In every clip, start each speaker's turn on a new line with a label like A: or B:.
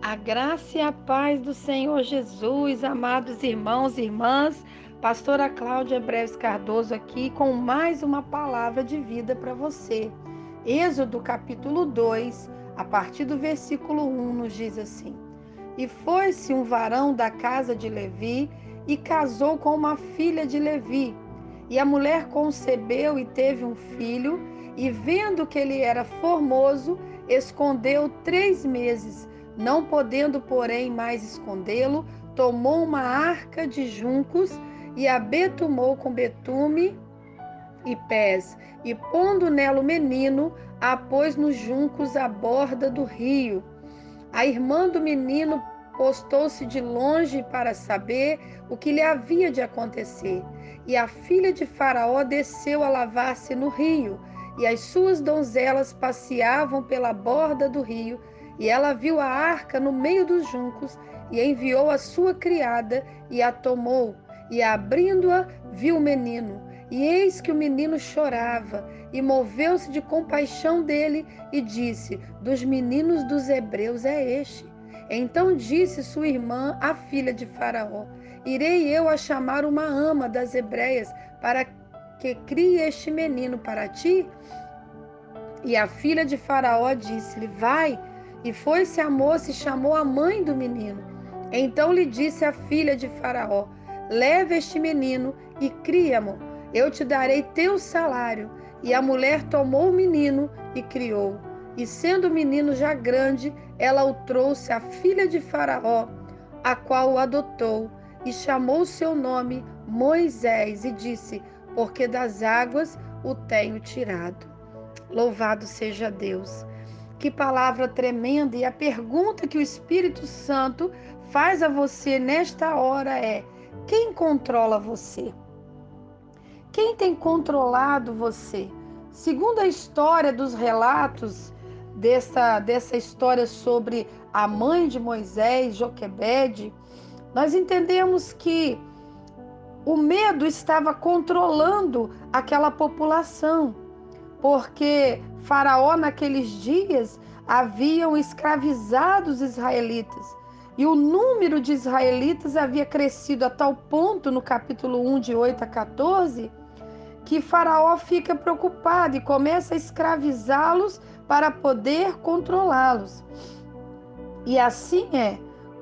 A: A graça e a paz do Senhor Jesus, amados irmãos e irmãs, pastora Cláudia Breves Cardoso aqui com mais uma palavra de vida para você. Êxodo capítulo 2, a partir do versículo 1, nos diz assim: E foi-se um varão da casa de Levi e casou com uma filha de Levi. E a mulher concebeu e teve um filho, e vendo que ele era formoso, escondeu 3 meses. Não podendo, porém, mais escondê-lo, tomou uma arca de juncos e a betumou com betume e pés, e pondo nela o menino, a pôs nos juncos à borda do rio. A irmã do menino postou-se de longe para saber o que lhe havia de acontecer. E a filha de Faraó desceu a lavar-se no rio, e as suas donzelas passeavam pela borda do rio. E ela viu a arca no meio dos juncos, e enviou a sua criada, e a tomou. E abrindo-a, viu o menino. E eis que o menino chorava, e moveu-se de compaixão dele, e disse: Dos meninos dos hebreus é este. Então disse sua irmã, a filha de Faraó: Irei eu a chamar uma ama das hebreias, para que crie este menino para ti? E a filha de Faraó disse-lhe: Vai. E foi-se a moça e chamou a mãe do menino. Então lhe disse a filha de Faraó: Leve este menino e cria-mo. Eu te darei teu salário. E a mulher tomou o menino e criou. E sendo o menino já grande, ela o trouxe à filha de Faraó, a qual o adotou, e chamou o seu nome Moisés, e disse: Porque das águas o tenho tirado. Louvado seja Deus. Que palavra tremenda! E a pergunta que o Espírito Santo faz a você nesta hora é: quem controla você? Quem tem controlado você? Segundo a história dos relatos dessa história sobre a mãe de Moisés, Joquebede, nós entendemos que o medo estava controlando aquela população, porque Faraó naqueles dias haviam escravizado os israelitas. E o número de israelitas havia crescido a tal ponto, no capítulo 1, de 8 a 14, que Faraó fica preocupado e começa a escravizá-los para poder controlá-los. E assim é,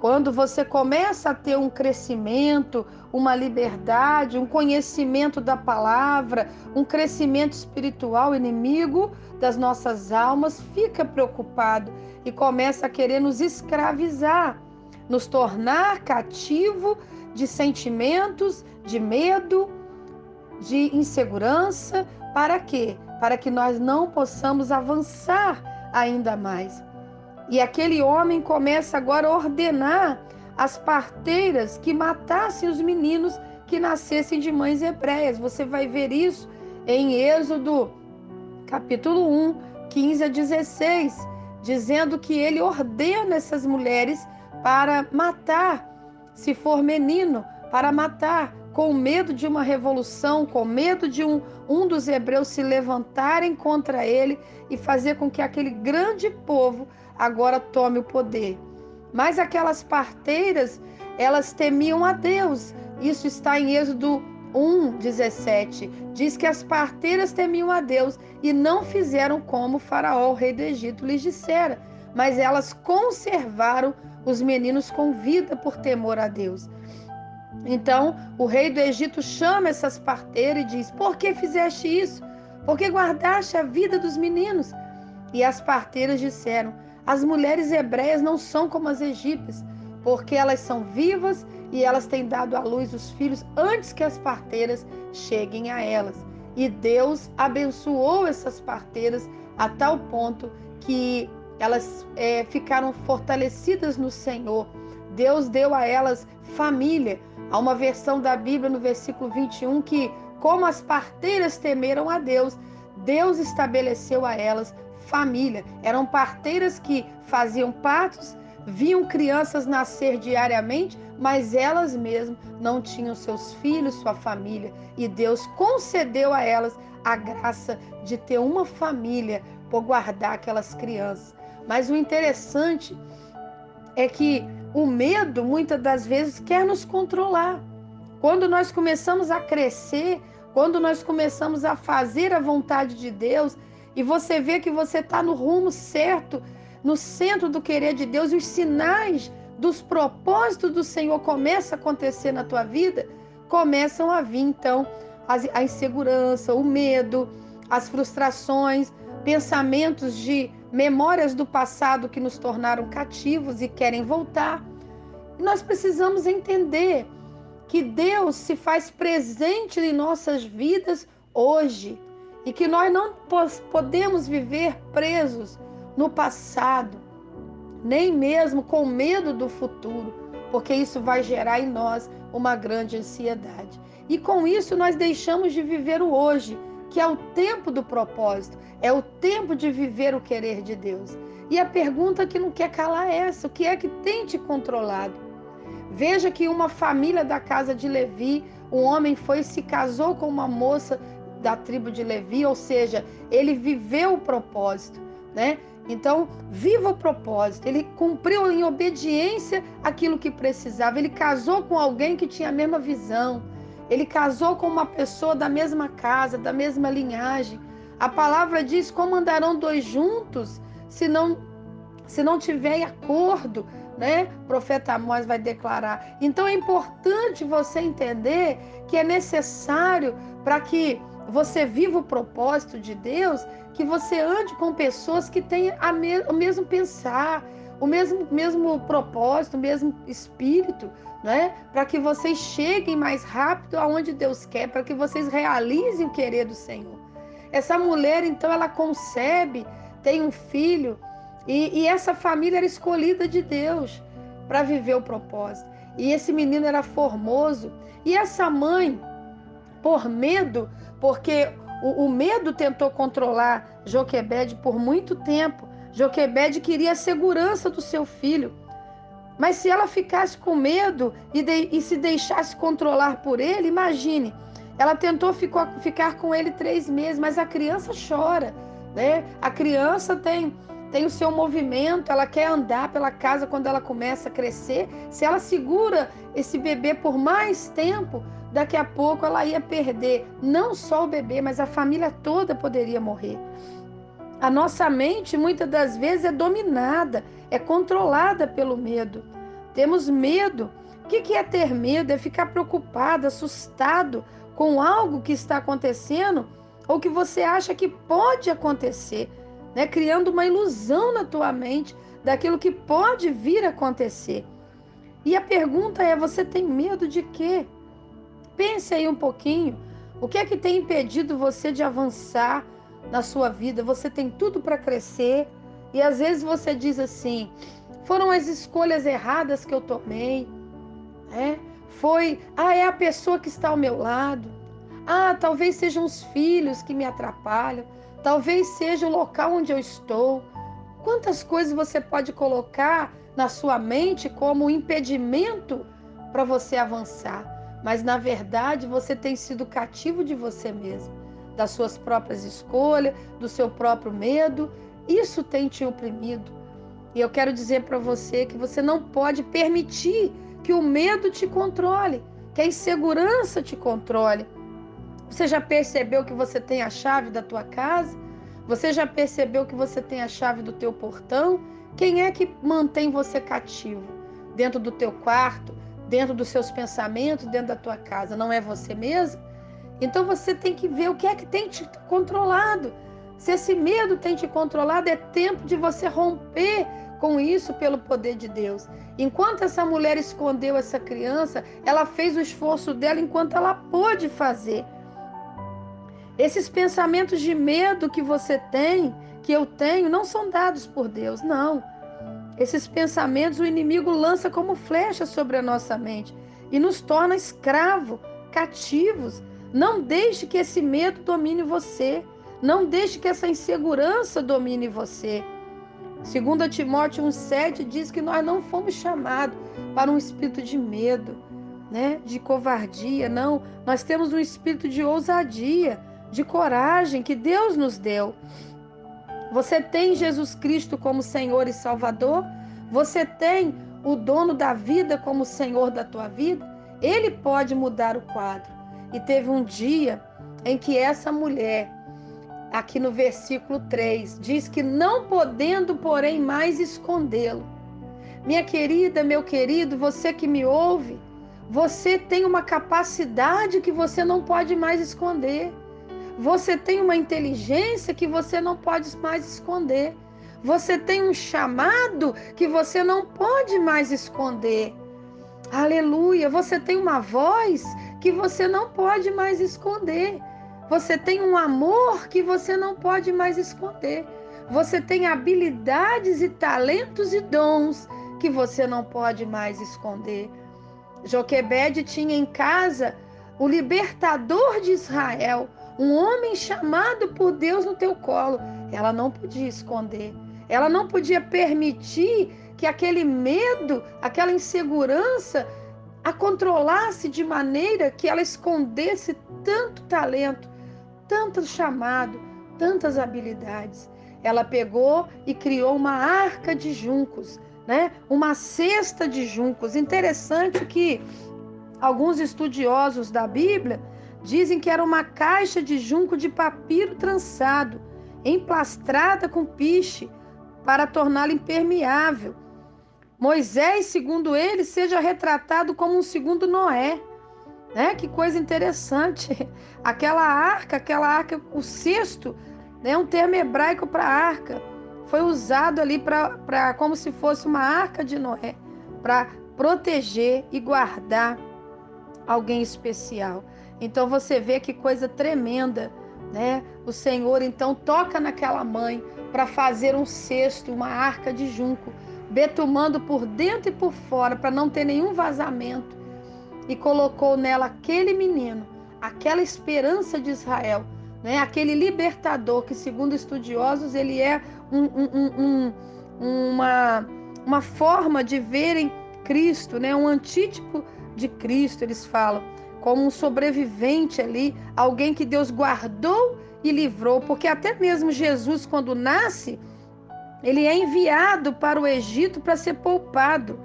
A: quando você começa a ter um crescimento, uma liberdade, um conhecimento da palavra, um crescimento espiritual, inimigo das nossas almas fica preocupado e começa a querer nos escravizar, nos tornar cativo de sentimentos, de medo, de insegurança. Para quê? Para que nós não possamos avançar ainda mais. E aquele homem começa agora a ordenar as parteiras que matassem os meninos que nascessem de mães hebreias. Você vai ver isso em Êxodo capítulo 1, 15 a 16, dizendo que ele ordena essas mulheres para matar, se for menino, para matar, com medo de uma revolução, com medo de um dos hebreus se levantarem contra ele e fazer com que aquele grande povo agora tome o poder. Mas aquelas parteiras, elas temiam a Deus. Isso está em Êxodo 1:17. Diz que as parteiras temiam a Deus e não fizeram como Faraó, o rei do Egito, lhes dissera, mas elas conservaram os meninos com vida por temor a Deus. Então, o rei do Egito chama essas parteiras e diz: Por que fizeste isso? Por que guardaste a vida dos meninos? E as parteiras disseram: As mulheres hebreias não são como as egípcias, porque elas são vivas e elas têm dado à luz os filhos antes que as parteiras cheguem a elas. E Deus abençoou essas parteiras a tal ponto que elas ficaram fortalecidas no Senhor. Deus deu a elas família. Há uma versão da Bíblia no versículo 21 que, como as parteiras temeram a Deus, Deus estabeleceu a elas família. Eram parteiras que faziam partos, viam crianças nascer diariamente, mas elas mesmas não tinham seus filhos, sua família. E Deus concedeu a elas a graça de ter uma família por guardar aquelas crianças. Mas o interessante é que o medo, muitas das vezes, quer nos controlar. Quando nós começamos a crescer, quando nós começamos a fazer a vontade de Deus, e você vê que você está no rumo certo, no centro do querer de Deus, e os sinais dos propósitos do Senhor começam a acontecer na tua vida, começam a vir, então, a insegurança, o medo, as frustrações, pensamentos de memórias do passado que nos tornaram cativos e querem voltar. E nós precisamos entender que Deus se faz presente em nossas vidas hoje e que nós não podemos viver presos no passado, nem mesmo com medo do futuro, porque isso vai gerar em nós uma grande ansiedade. E com isso nós deixamos de viver o hoje, que é o tempo do propósito, é o tempo de viver o querer de Deus. E a pergunta que não quer calar é essa: o que é que tem te controlado? Veja que uma família da casa de Levi, um homem foi e se casou com uma moça da tribo de Levi, ou seja, ele viveu o propósito, né? Então, viva o propósito. Ele cumpriu em obediência aquilo que precisava. Ele casou com alguém que tinha a mesma visão. Ele casou com uma pessoa da mesma casa, da mesma linhagem. A palavra diz: como andarão dois juntos se não tiver acordo, né? O profeta Amós vai declarar. Então é importante você entender que é necessário, para que você viva o propósito de Deus, que você ande com pessoas que têm o mesmo pensar, o mesmo propósito, o mesmo espírito, né? Para que vocês cheguem mais rápido aonde Deus quer, para que vocês realizem o querer do Senhor. Essa mulher, então, ela concebe, tem um filho, e essa família era escolhida de Deus para viver o propósito. E esse menino era formoso. E essa mãe, por medo, porque o medo tentou controlar Joquebede por muito tempo. Joquebede queria a segurança do seu filho. Mas se ela ficasse com medo e se deixasse controlar por ele, imagine, ela tentou ficar com ele 3 meses, mas a criança chora, né? A criança tem o seu movimento, ela quer andar pela casa quando ela começa a crescer. Se ela segura esse bebê por mais tempo, daqui a pouco ela ia perder não só o bebê, mas a família toda poderia morrer. A nossa mente, muitas das vezes, é dominada, é controlada pelo medo. Temos medo. O que é ter medo? É ficar preocupado, assustado com algo que está acontecendo ou que você acha que pode acontecer, né? Criando uma ilusão na tua mente daquilo que pode vir a acontecer. E a pergunta é: você tem medo de quê? Pense aí um pouquinho. O que é que tem impedido você de avançar na sua vida? Você tem tudo para crescer e às vezes você diz assim: foram as escolhas erradas que eu tomei, né? É a pessoa que está ao meu lado. Talvez sejam os filhos que me atrapalham. Talvez seja o local onde eu estou. Quantas coisas você pode colocar na sua mente como impedimento para você avançar? Mas, na verdade, você tem sido cativo de você mesmo, das suas próprias escolhas, do seu próprio medo. Isso tem te oprimido. E eu quero dizer para você que você não pode permitir que o medo te controle, que a insegurança te controle. Você já percebeu que você tem a chave da tua casa? Você já percebeu que você tem a chave do teu portão? Quem é que mantém você cativo? Dentro do teu quarto, dentro dos seus pensamentos, dentro da tua casa? Não é você mesmo? Então você tem que ver o que é que tem te controlado. Se esse medo tem te controlado, é tempo de você romper com isso pelo poder de Deus. Enquanto essa mulher escondeu essa criança, ela fez o esforço dela enquanto ela pôde fazer. Esses pensamentos de medo que você tem, que eu tenho, não são dados por Deus, não. Esses pensamentos o inimigo lança como flecha sobre a nossa mente e nos torna escravos, cativos. Não deixe que esse medo domine você. Não deixe que essa insegurança domine você. 2 Timóteo 1,7 diz que nós não fomos chamados para um espírito de medo, né? De covardia, não. Nós temos um espírito de ousadia, de coragem que Deus nos deu. Você tem Jesus Cristo como Senhor e Salvador? Você tem o dono da vida como o Senhor da tua vida, Ele pode mudar o quadro. E teve um dia em que essa mulher, aqui no versículo 3, diz que não podendo, porém, mais escondê-lo. Minha querida, meu querido, você que me ouve, você tem uma capacidade que você não pode mais esconder. Você tem uma inteligência que você não pode mais esconder. Você tem um chamado que você não pode mais esconder. Aleluia! Você tem uma voz que você não pode mais esconder. Você tem um amor que você não pode mais esconder. Você tem habilidades e talentos e dons que você não pode mais esconder. Joquebede tinha em casa o libertador de Israel, um homem chamado por Deus no teu colo. Ela não podia esconder. Ela não podia permitir que aquele medo, aquela insegurança a controlasse de maneira que ela escondesse tanto talento, tanto chamado, tantas habilidades. Ela pegou e criou uma arca de juncos, né? Uma cesta de juncos. Interessante que alguns estudiosos da Bíblia dizem que era uma caixa de junco de papiro trançado, emplastrada com piche, para torná-la impermeável. Moisés, segundo ele, seja retratado como um segundo Noé. Né? Que coisa interessante. Aquela arca, o cesto, né? Um termo hebraico para arca, foi usado ali para como se fosse uma arca de Noé, para proteger e guardar alguém especial. Então você vê que coisa tremenda, né? O Senhor então toca naquela mãe para fazer um cesto, uma arca de junco, betumando por dentro e por fora para não ter nenhum vazamento, e colocou nela aquele menino, aquela esperança de Israel, né? Aquele libertador que, segundo estudiosos, ele é uma forma de verem Cristo, né? Um antítipo de Cristo, eles falam, como um sobrevivente ali, alguém que Deus guardou e livrou, porque até mesmo Jesus, quando nasce, ele é enviado para o Egito para ser poupado,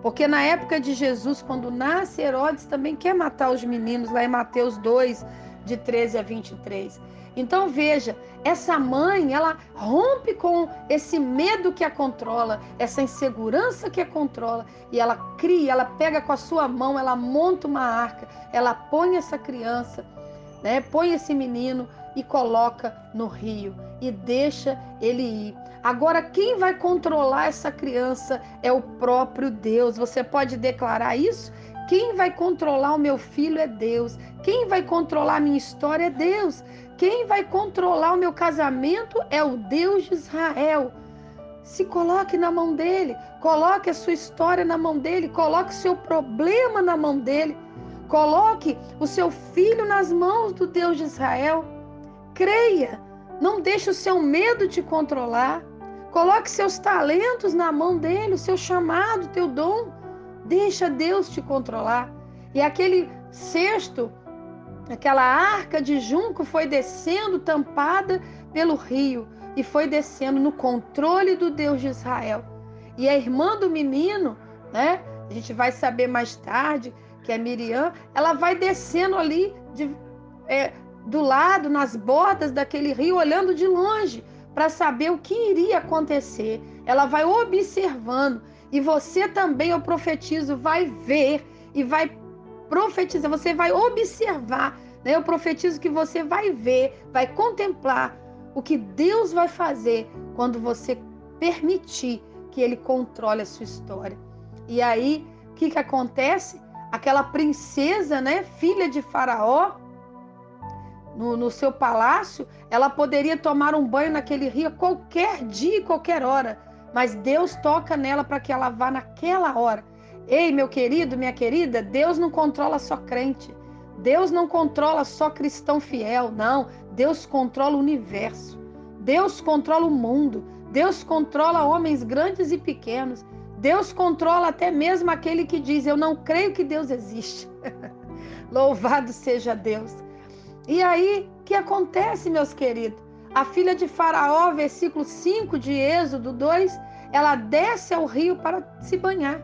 A: porque na época de Jesus, quando nasce, Herodes também quer matar os meninos, lá em Mateus 2, de 13 a 23. Então veja, essa mãe, ela rompe com esse medo que a controla, essa insegurança que a controla, e ela cria, ela pega com a sua mão, ela monta uma arca, ela põe essa criança, né, põe esse menino e coloca no rio e deixa ele ir. Agora, quem vai controlar essa criança é o próprio Deus. Você pode declarar isso? Quem vai controlar o meu filho é Deus. Quem vai controlar a minha história é Deus. Quem vai controlar o meu casamento é o Deus de Israel. Se coloque na mão dele. Coloque a sua história na mão dele. Coloque o seu problema na mão dele. Coloque o seu filho nas mãos do Deus de Israel. Creia. Não deixe o seu medo te controlar. Coloque seus talentos na mão dele, o seu chamado, o teu dom. Deixa Deus te controlar. E aquele cesto, aquela arca de junco foi descendo, tampada pelo rio, e foi descendo no controle do Deus de Israel. E a irmã do menino, né? A gente vai saber mais tarde que é Miriam, ela vai descendo ali do lado, nas bordas daquele rio, olhando de longe, para saber o que iria acontecer. Ela vai observando. E você também, eu profetizo, vai ver e vai profetizar. Você vai observar, né? Eu profetizo que você vai ver, vai contemplar o que Deus vai fazer quando você permitir que Ele controle a sua história. E aí, o que acontece? Aquela princesa, né, filha de Faraó, no seu palácio, ela poderia tomar um banho naquele rio qualquer dia e qualquer hora, mas Deus toca nela para que ela vá naquela hora. Ei, meu querido, minha querida, Deus não controla só crente, Deus não controla só cristão fiel, não. Deus controla o universo, Deus controla o mundo, Deus controla homens grandes e pequenos, Deus controla até mesmo aquele que diz, eu não creio que Deus existe. Louvado seja Deus. E aí, o que acontece, meus queridos? A filha de Faraó, versículo 5 de Êxodo 2, ela desce ao rio para se banhar.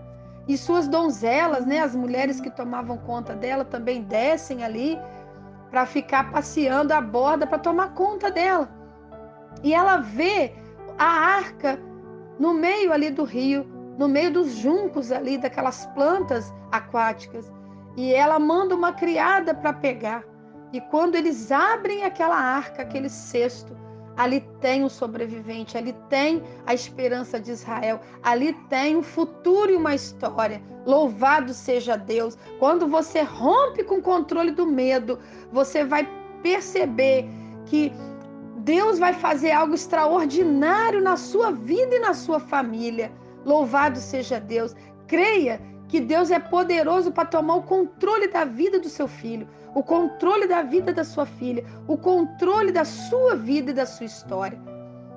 A: e suas donzelas, né, as mulheres que tomavam conta dela também descem ali para ficar passeando a borda para tomar conta dela. E ela vê a arca no meio ali do rio, no meio dos juncos ali, daquelas plantas aquáticas. E ela manda uma criada para pegar. E quando eles abrem aquela arca, aquele cesto, ali tem o sobrevivente, ali tem a esperança de Israel, ali tem um futuro e uma história. Louvado seja Deus. Quando você rompe com o controle do medo, você vai perceber que Deus vai fazer algo extraordinário na sua vida e na sua família. Louvado seja Deus. Creia que Deus é poderoso para tomar o controle da vida do seu filho, o controle da vida da sua filha, o controle da sua vida e da sua história.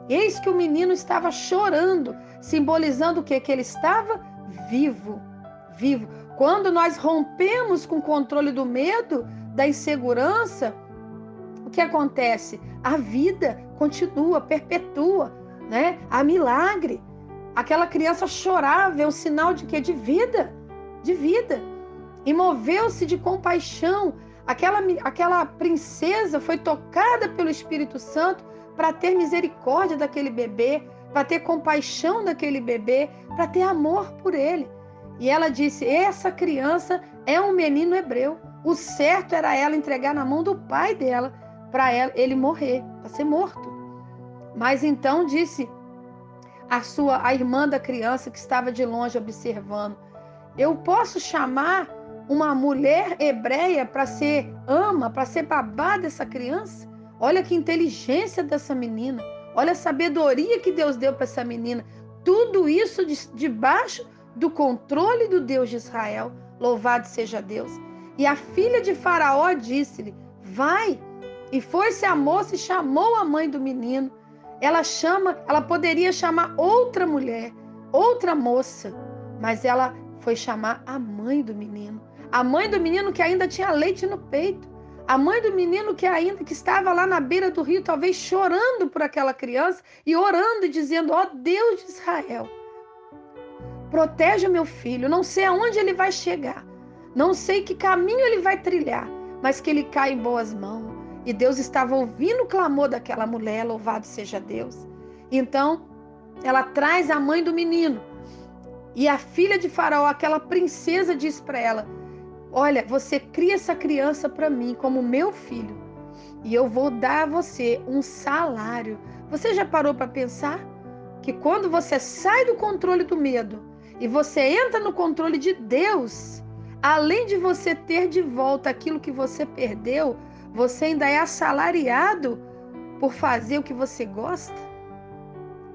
A: Eis que o menino estava chorando, simbolizando o quê? Que ele estava vivo, vivo. Quando nós rompemos com o controle do medo, da insegurança, o que acontece? A vida continua, perpetua, né? Há milagre. Aquela criança chorava, é um sinal de quê? De vida, de vida. E moveu-se de compaixão. Aquela princesa foi tocada pelo Espírito Santo para ter misericórdia daquele bebê, para ter compaixão daquele bebê, para ter amor por ele. E ela disse: essa criança é um menino hebreu. O certo era ela entregar na mão do pai dela, para ele morrer, para ser morto. Mas então disse a irmã da criança que estava de longe observando: eu posso chamar uma mulher hebreia para ser ama, para ser babá dessa criança? Olha que inteligência dessa menina, olha a sabedoria que Deus deu para essa menina. Tudo isso debaixo do controle do Deus de Israel. Louvado seja Deus. E a filha de Faraó disse-lhe: vai. E foi-se a moça e chamou a mãe do menino. Ela poderia chamar outra mulher, outra moça, mas ela foi chamar a mãe do menino. A mãe do menino que ainda tinha leite no peito. A mãe do menino que estava lá na beira do rio, talvez chorando por aquela criança e orando e dizendo: ó Deus de Israel, protege o meu filho. Não sei aonde ele vai chegar, não sei que caminho ele vai trilhar, mas que ele caia em boas mãos. E Deus estava ouvindo o clamor daquela mulher, louvado seja Deus. Então, ela traz a mãe do menino. E a filha de Faraó, aquela princesa, diz para ela: olha, você cria essa criança para mim como meu filho, e eu vou dar a você um salário. Você já parou para pensar que quando você sai do controle do medo e você entra no controle de Deus, além de você ter de volta aquilo que você perdeu, você ainda é assalariado por fazer o que você gosta?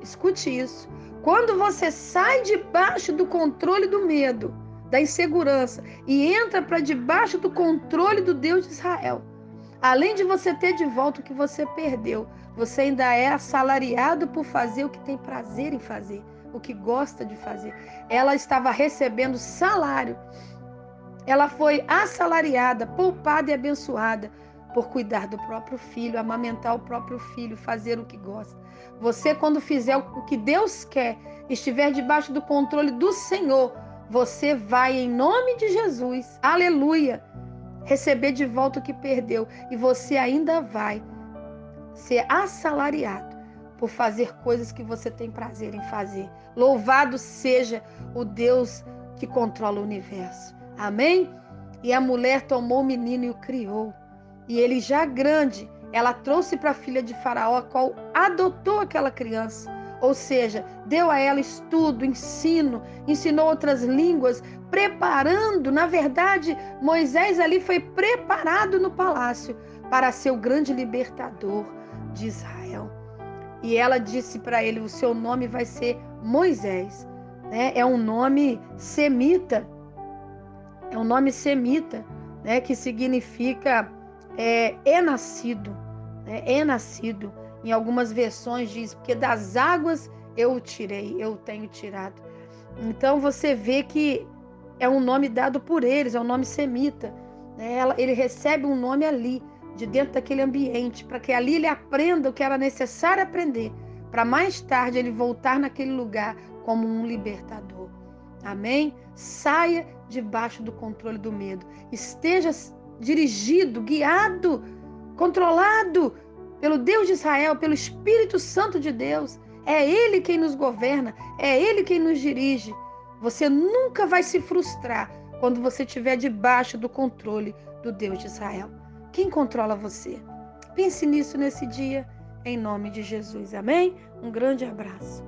A: Escute isso. Quando você sai debaixo do controle do medo, da insegurança, e entra para debaixo do controle do Deus de Israel, além de você ter de volta o que você perdeu, você ainda é assalariado por fazer o que tem prazer em fazer, o que gosta de fazer. Ela estava recebendo salário. Ela foi assalariada, poupada e abençoada por cuidar do próprio filho, amamentar o próprio filho, fazer o que gosta. Você, quando fizer o que Deus quer, estiver debaixo do controle do Senhor, você vai, em nome de Jesus, aleluia, receber de volta o que perdeu. E você ainda vai ser assalariado por fazer coisas que você tem prazer em fazer. Louvado seja o Deus que controla o universo. Amém? E a mulher tomou o menino e o criou. E ele, já grande, ela trouxe para a filha de Faraó, a qual adotou aquela criança. Ou seja, deu a ela estudo, ensino, ensinou outras línguas, preparando. Na verdade, Moisés ali foi preparado no palácio para ser o grande libertador de Israel. E ela disse para ele: o seu nome vai ser Moisés, né? É um nome semita. É um nome semita, né? Que significa nascido, né? É nascido. Em algumas versões diz: porque das águas eu o tirei, eu o tenho tirado. Então você vê que é um nome dado por eles, é um nome semita, né? Ele recebe um nome ali, de dentro daquele ambiente, para que ali ele aprenda o que era necessário aprender, para mais tarde ele voltar naquele lugar como um libertador. Amém? Saia debaixo do controle do medo. Esteja dirigido, guiado, controlado pelo Deus de Israel, pelo Espírito Santo de Deus. É Ele quem nos governa, é Ele quem nos dirige. Você nunca vai se frustrar quando você estiver debaixo do controle do Deus de Israel. Quem controla você? Pense nisso nesse dia, em nome de Jesus. Amém? Um grande abraço.